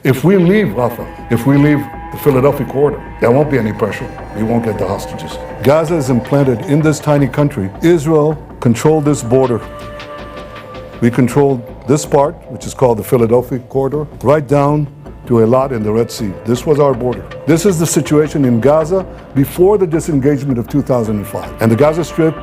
If we leave Rafah, if we leave the Philadelphi Corridor, there won't be any pressure. We won't get the hostages. Gaza is implanted in this tiny country. Israel controlled this border. We controlled this part, which is called the Philadelphi Corridor, right down to Eilat in the Red Sea. This was our border. This is the situation in Gaza before the disengagement of 2005. And the Gaza Strip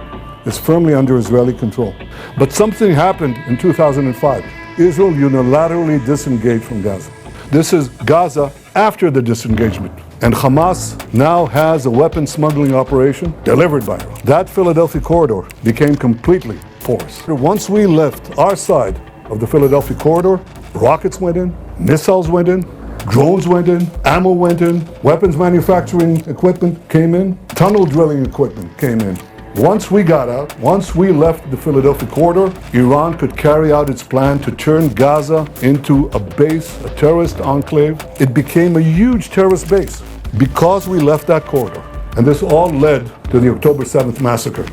is firmly under Israeli control. But something happened in 2005. Israel unilaterally disengaged from Gaza. This is Gaza after the disengagement. And Hamas now has a weapon smuggling operation delivered by Iran. That Philadelphia Corridor became completely porous. Once we left our side of the Philadelphia Corridor, rockets went in, missiles went in, drones went in, ammo went in, weapons manufacturing equipment came in, tunnel drilling equipment came in. Once we got out, once we left the Philadelphia Corridor, Iran could carry out its plan to turn Gaza into a base, a terrorist enclave. It became a huge terrorist base because we left that corridor. And this all led to the October 7th massacre.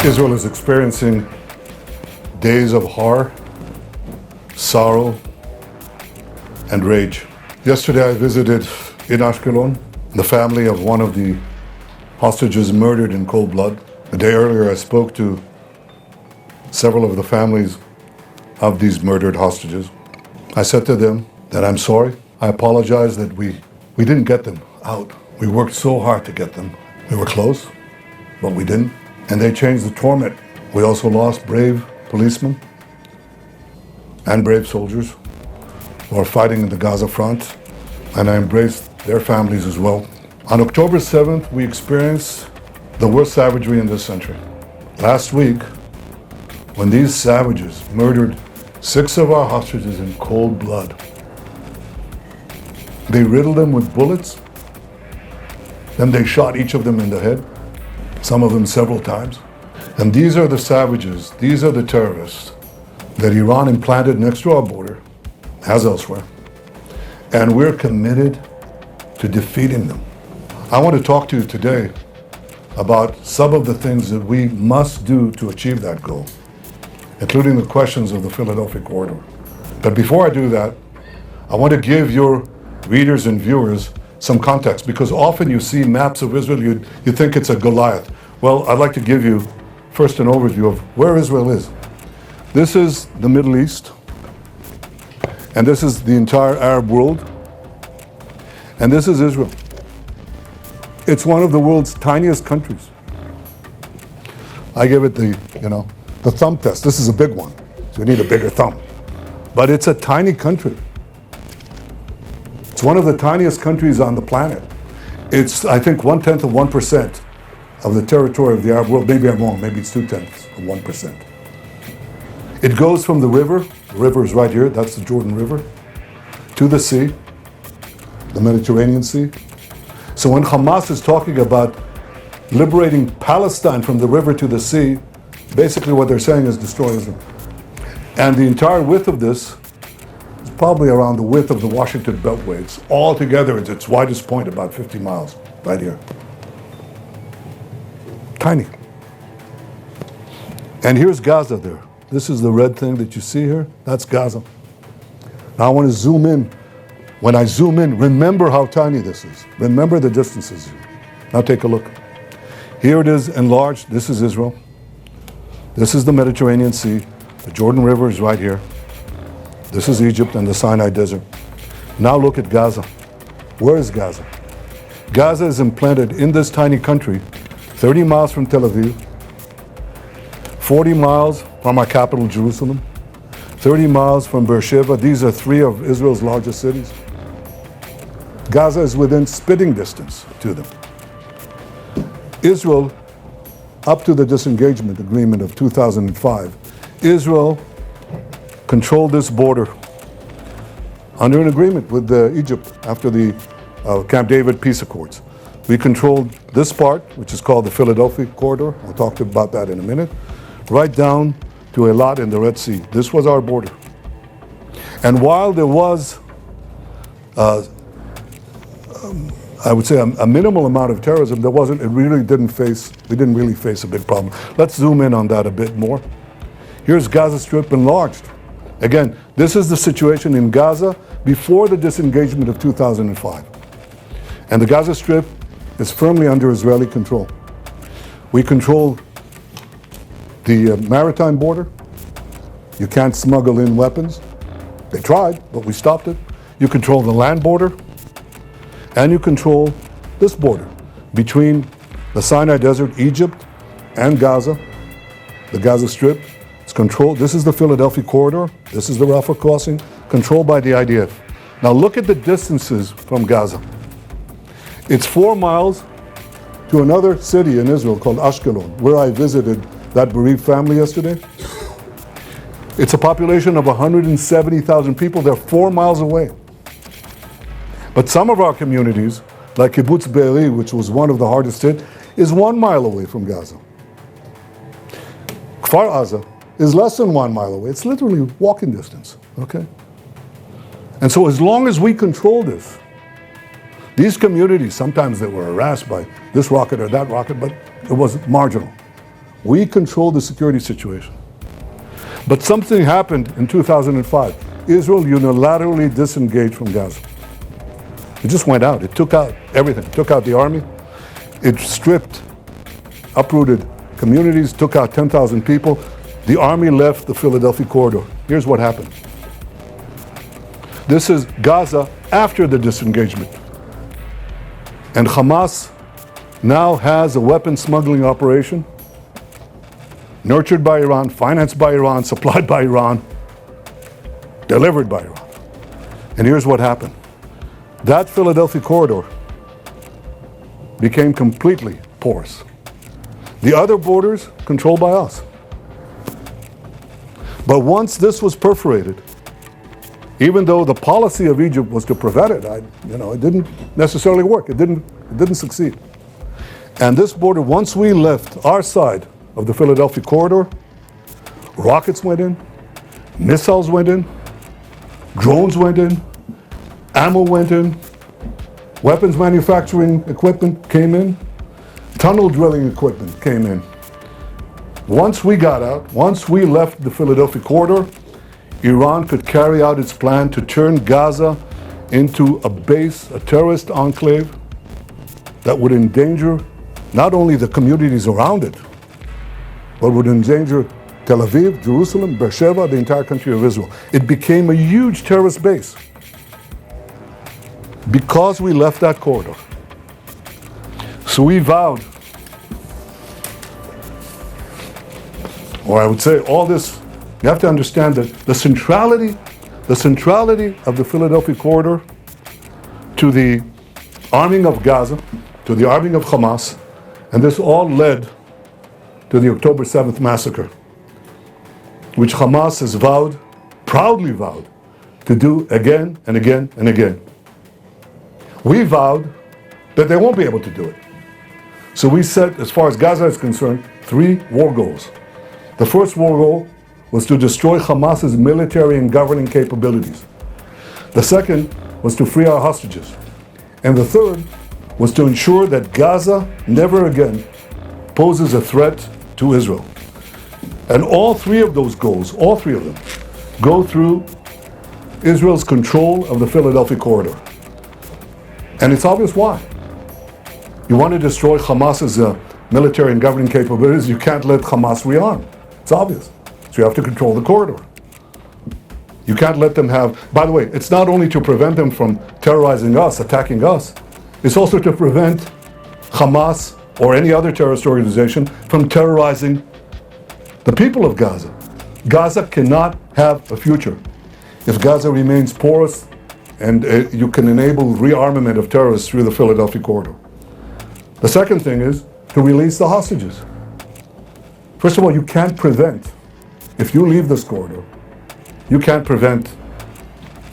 Israel is experiencing days of horror, sorrow, and rage. Yesterday I visited in Ashkelon the family of one of the hostages murdered in cold blood. A day earlier I spoke to several of the families of these murdered hostages. I said to them that I'm sorry. I apologize that we didn't get them out. We worked so hard to get them. We were close, but we didn't. And they changed the torment. We also lost brave policemen and brave soldiers who are fighting in the Gaza front, and I embraced their families as well. On October 7th, we experienced the worst savagery in this century. Last week, when these savages murdered 6 of our hostages in cold blood, they riddled them with bullets, then they shot each of them in the head, some of them several times. And these are the savages, these are the terrorists that Iran implanted next to our border, as elsewhere. And we're committed to defeating them. I want to talk to you today about some of the things that we must do to achieve that goal, including the questions of the Philadelphia Corridor. But before I do that, I want to give your readers and viewers some context, because often you see maps of Israel, you think it's a Goliath. Well, I'd like to give you first an overview of where Israel is. This is the Middle East, and this is the entire Arab world, and this is Israel. It's one of the world's tiniest countries. I give it the thumb test. This is a big one, so you need a bigger thumb. But it's a tiny country. It's one of the tiniest countries on the planet. It's, I think, 1/10 of 1% of the territory of the Arab world. Maybe I'm wrong, maybe it's 2/10 of 1%. It goes from the river is right here, that's the Jordan River, to the sea, the Mediterranean Sea. So when Hamas is talking about liberating Palestine from the river to the sea, basically what they're saying is destroy Israel. And the entire width of this is probably around the width of the Washington Beltway. It's all together, it's its widest point, about 50 miles, right here. Tiny. And here's Gaza there. This is the red thing that you see here. That's Gaza. Now I want to zoom in. When I zoom in, remember how tiny this is. Remember the distances here. Now take a look. Here it is enlarged. This is Israel. This is the Mediterranean Sea. The Jordan River is right here. This is Egypt and the Sinai Desert. Now look at Gaza. Where is Gaza? Gaza is implanted in this tiny country, 30 miles from Tel Aviv, 40 miles from our capital, Jerusalem, 30 miles from Beersheba. These are 3 of Israel's largest cities. Gaza is within spitting distance to them. Israel, up to the disengagement agreement of 2005, Israel controlled this border under an agreement with Egypt after the Camp David peace accords. We controlled this part, which is called the Philadelphi Corridor. We'll talk about that in a minute. Right down to Eilat in the Red Sea. This was our border. And while there was, I would say, a minimal amount of terrorism, we didn't really face a big problem. Let's zoom in on that a bit more. Here's Gaza Strip enlarged. Again, this is the situation in Gaza before the disengagement of 2005. And the Gaza Strip is firmly under Israeli control. We control the maritime border. You can't smuggle in weapons. They tried, but we stopped it. You control the land border, and you control this border between the Sinai Desert, Egypt, and Gaza, the Gaza Strip. It's controlled. This is the Philadelphi Corridor. This is the Rafah crossing, controlled by the IDF. Now look at the distances from Gaza. It's 4 miles to another city in Israel called Ashkelon, where I visited that bereaved family yesterday. It's a population of 170,000 people. They're 4 miles away. But some of our communities, like Kibbutz Be'eri, which was one of the hardest hit, is 1 mile away from Gaza. Kfar Aza is less than 1 mile away. It's literally walking distance, okay? And so as long as we control this, these communities, sometimes they were harassed by this rocket or that rocket, but it was marginal. We controlled the security situation. But something happened in 2005. Israel unilaterally disengaged from Gaza. It just went out. It took out everything. It took out the army. It stripped, uprooted communities, took out 10,000 people. The army left the Philadelphi Corridor. Here's what happened. This is Gaza after the disengagement. And Hamas now has a weapon smuggling operation nurtured by Iran, financed by Iran, supplied by Iran, delivered by Iran. And here's what happened. That Philadelphia Corridor became completely porous. The other borders controlled by us. But once this was perforated, even though the policy of Egypt was to prevent it, it didn't necessarily work. It didn't succeed. And this border, once we left our side of the Philadelphia Corridor, rockets went in, missiles went in, drones went in, ammo went in, weapons manufacturing equipment came in, tunnel drilling equipment came in. Once we got out, once we left the Philadelphia Corridor, Iran could carry out its plan to turn Gaza into a base, a terrorist enclave that would endanger not only the communities around it, but would endanger Tel Aviv, Jerusalem, Beersheba, the entire country of Israel. It became a huge terrorist base because we left that corridor. So we vowed, or I would say all this, you have to understand that the centrality of the Philadelphia Corridor to the arming of Gaza, to the arming of Hamas, and this all led to the October 7th massacre, which Hamas has proudly vowed, to do again and again and again. We vowed that they won't be able to do it. So we set, as far as Gaza is concerned, 3 war goals. The first war goal was to destroy Hamas's military and governing capabilities. The second was to free our hostages. And the third was to ensure that Gaza never again poses a threat to Israel. And all 3 of those goals, all 3 of them, go through Israel's control of the Philadelphia Corridor. And it's obvious why. You want to destroy Hamas's military and governing capabilities, you can't let Hamas rearm. It's obvious. So you have to control the corridor. You can't let them have, by the way, it's not only to prevent them from terrorizing us, attacking us, it's also to prevent Hamas or any other terrorist organization from terrorizing the people of Gaza. Gaza cannot have a future if Gaza remains porous and you can enable rearmament of terrorists through the Philadelphia Corridor. The second thing is to release the hostages. First of all, you can't prevent, if you leave this corridor, you can't prevent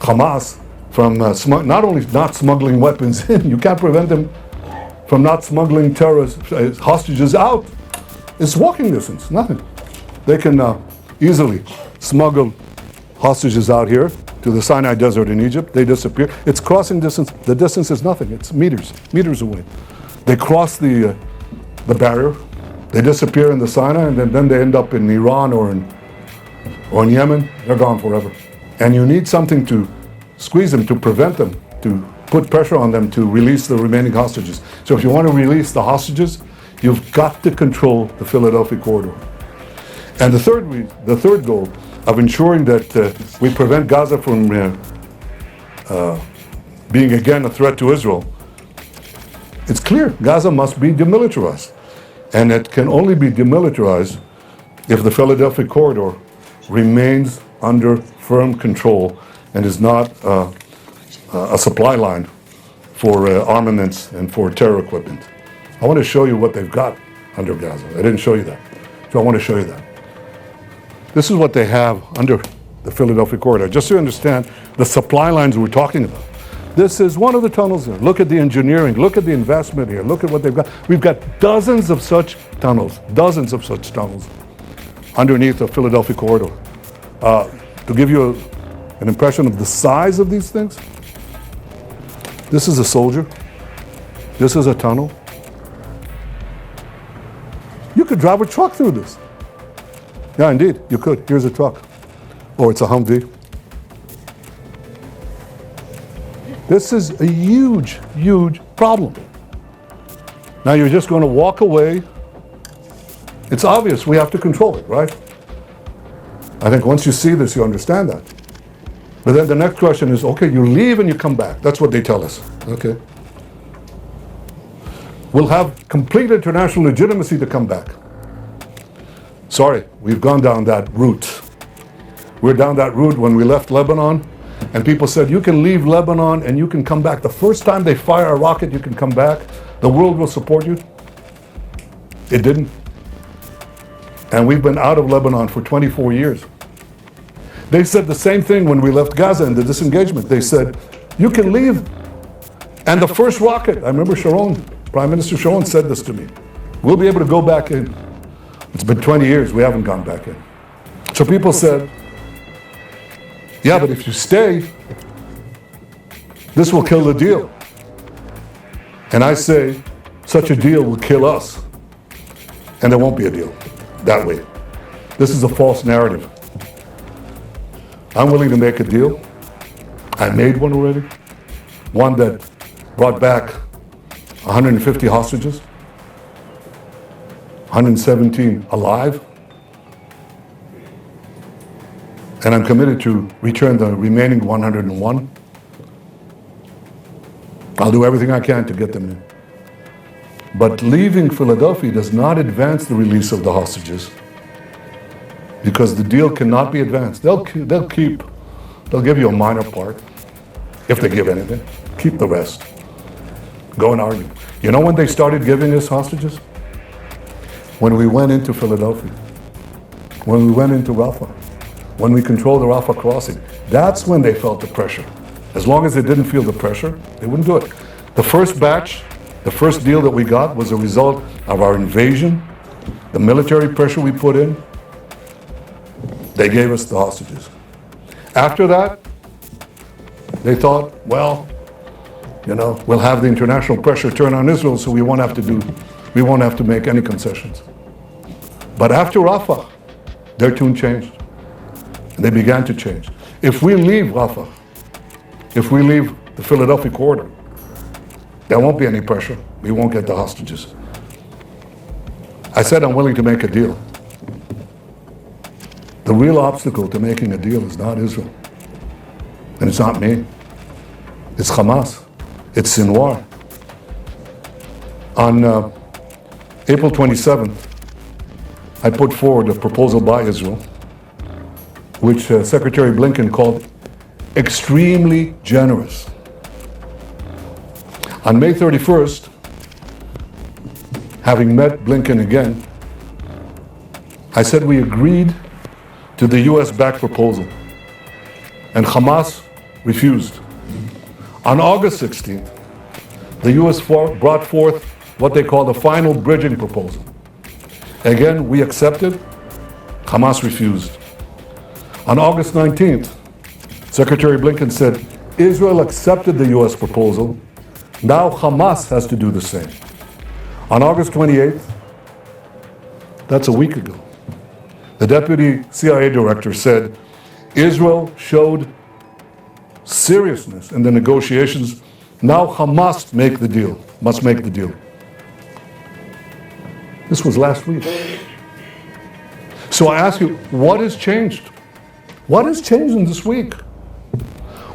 Hamas from not only not smuggling weapons in, you can't prevent them from not smuggling terrorists, hostages out. It's walking distance, nothing. They can easily smuggle hostages out here to the Sinai Desert in Egypt. They disappear. It's crossing distance. The distance is nothing. It's meters away. They cross the barrier. They disappear in the Sinai, and then they end up in Iran or in Yemen. They're gone forever. And you need something to squeeze them, to prevent them, to put pressure on them to release the remaining hostages. So if you want to release the hostages, you've got to control the Philadelphia Corridor. And the third goal of ensuring that we prevent Gaza from being again a threat to Israel, it's clear Gaza must be demilitarized. And it can only be demilitarized if the Philadelphia Corridor remains under firm control and is not a supply line for armaments and for terror equipment. I want to show you what they've got under Gaza. I didn't show you that, so I want to show you that. This is what they have under the Philadelphia Corridor, just so you understand the supply lines we're talking about. This is one of the tunnels there. Look at the engineering, look at the investment here, look at what they've got. We've got dozens of such tunnels underneath the Philadelphia Corridor. To give you an impression of the size of these things, this is a soldier, this is a tunnel. You could drive a truck through this. Yeah, indeed, you could. Here's a truck. Or it's a Humvee. This is a huge, huge problem. Now you're just going to walk away. It's obvious we have to control it, right? I think once you see this, you understand that. But then the next question is, okay, you leave and you come back. That's what they tell us, okay? We'll have complete international legitimacy to come back. Sorry, we've gone down that route. We're down that route when we left Lebanon, and people said, you can leave Lebanon and you can come back. The first time they fire a rocket, you can come back. The world will support you. It didn't. And we've been out of Lebanon for 24 years. They said the same thing when we left Gaza in the disengagement. They said, you can leave. And the first rocket, I remember Sharon, Prime Minister Sharon said this to me. We'll be able to go back in. It's been 20 years, we haven't gone back in. So people said, yeah, but if you stay, this will kill the deal. And I say, such a deal will kill us. And there won't be a deal that way. This is a false narrative. I'm willing to make a deal. I made one already. One that brought back 150 hostages, 117 alive. And I'm committed to return the remaining 101. I'll do everything I can to get them in. But leaving Philadelphia does not advance the release of the hostages, because the deal cannot be advanced. They'll give you a minor part, if they give anything. Keep the rest. Go and argue. You know when they started giving us hostages? When we went into Philadelphia, when we went into Rafah, when we controlled the Rafah crossing. That's when they felt the pressure. As long as they didn't feel the pressure, they wouldn't do it. The first batch, the first deal that we got was a result of our invasion, the military pressure we put in. They gave us the hostages. After that, they thought, well, we'll have the international pressure turn on Israel, so we won't have to make any concessions. But after Rafah, their tune changed. And they began to change. If we leave Rafah, if we leave the Philadelphia Corridor, there won't be any pressure. We won't get the hostages. I said I'm willing to make a deal. The real obstacle to making a deal is not Israel. And it's not me. It's Hamas. It's Sinwar. On April 27th, I put forward a proposal by Israel, which Secretary Blinken called extremely generous. On May 31st, having met Blinken again, I said we agreed to the US-backed proposal, and Hamas refused. On August 16th, the US brought forth what they call the final bridging proposal. Again, we accepted, Hamas refused. On August 19th, Secretary Blinken said, Israel accepted the US proposal, now Hamas has to do the same. On August 28th, that's a week ago, the deputy CIA director said, Israel showed seriousness in the negotiations, now Hamas must make the deal. This was last week. So I ask you, what has changed? What has changed in this week?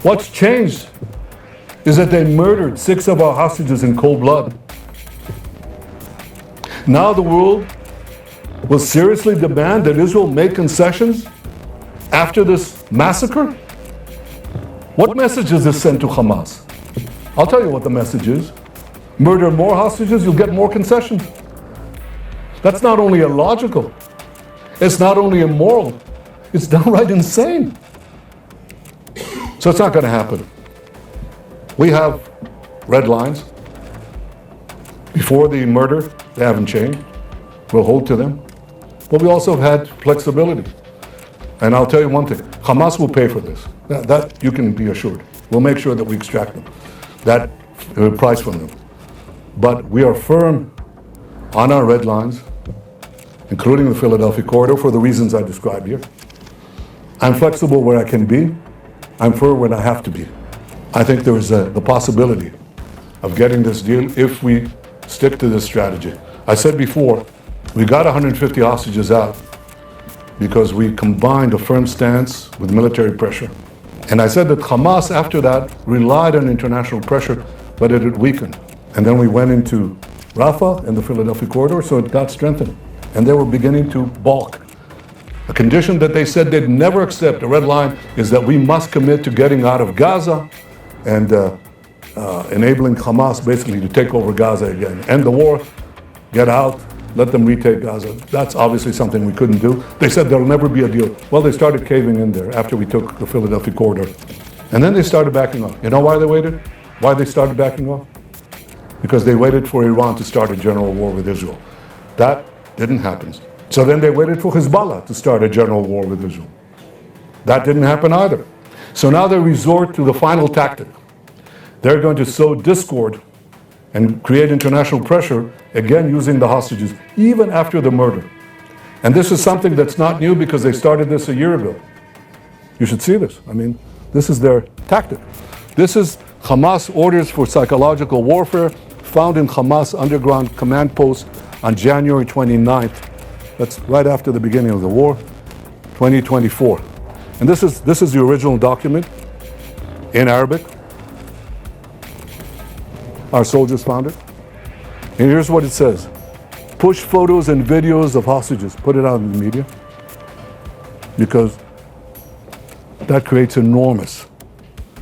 What's changed is that they murdered 6 of our hostages in cold blood. Now the world will seriously demand that Israel make concessions after this massacre? What message does this send to Hamas? I'll tell you what the message is. Murder more hostages, you'll get more concessions. That's not only illogical, it's not only immoral, it's downright insane. So it's not going to happen. We have red lines. Before the murder, they haven't changed. We'll hold to them. But we also have had flexibility. And I'll tell you one thing, Hamas will pay for this. That you can be assured. We'll make sure that we extract them, that price from them. But we are firm on our red lines, including the Philadelphi Corridor, for the reasons I described here. I'm flexible where I can be. I'm firm when I have to be. I think there is the possibility of getting this deal if we stick to this strategy. I said before, we got 150 hostages out because we combined a firm stance with military pressure. And I said that Hamas, after that, relied on international pressure, but it had weakened. And then we went into Rafah and the Philadelphia Corridor, so it got strengthened. And they were beginning to balk. A condition that they said they'd never accept, a red line, is that we must commit to getting out of Gaza and enabling Hamas basically to take over Gaza again. End the war, get out, let them retake Gaza. That's obviously something we couldn't do. They said there'll never be a deal. Well, they started caving in there after we took the Philadelphia Corridor. And then they started backing off. You know why they waited? Why they started backing off? Because they waited for Iran to start a general war with Israel. That didn't happen. So then they waited for Hezbollah to start a general war with Israel. That didn't happen either. So now they resort to the final tactic. They're going to sow discord and create international pressure, again using the hostages, even after the murder. And this is something that's not new because they started this a year ago. You should see this. I mean, this is their tactic. This is Hamas orders for psychological warfare found in Hamas underground command post on January 29th. That's right after the beginning of the war, 2024. And this is the original document in Arabic. Our soldiers found it. And here's what it says. Push photos and videos of hostages. Put it out in the media. Because that creates enormous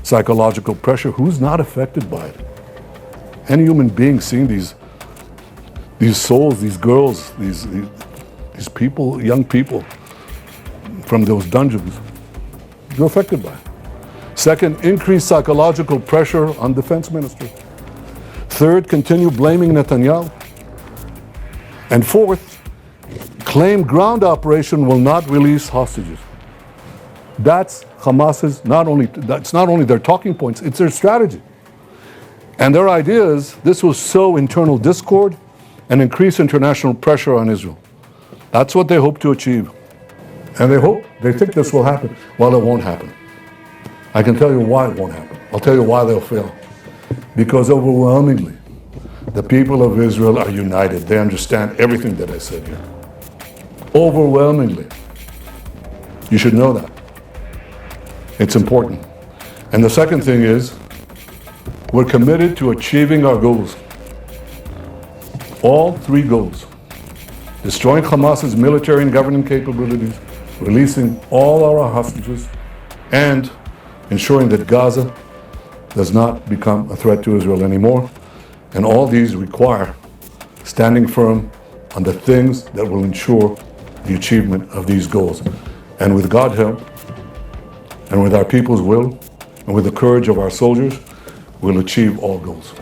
psychological pressure. Who's not affected by it? Any human being seeing these souls, these girls, these people, young people from those dungeons, you're affected by it. Second, increase psychological pressure on defense ministry. Third, continue blaming Netanyahu. And fourth, claim ground operation will not release hostages. That's Hamas's, that's not only their talking points, it's their strategy. And their idea is this will sow internal discord and increase international pressure on Israel. That's what they hope to achieve. And they think this will happen. Well, it won't happen. I can tell you why it won't happen. I'll tell you why they'll fail. Because overwhelmingly, the people of Israel are united. They understand everything that I said here. Overwhelmingly. You should know that. It's important. And the second thing is, we're committed to achieving our goals. All 3 goals. Destroying Hamas's military and governing capabilities, releasing all our hostages, and ensuring that Gaza does not become a threat to Israel anymore. And all these require standing firm on the things that will ensure the achievement of these goals. And with God's help, and with our people's will, and with the courage of our soldiers, we'll achieve all goals.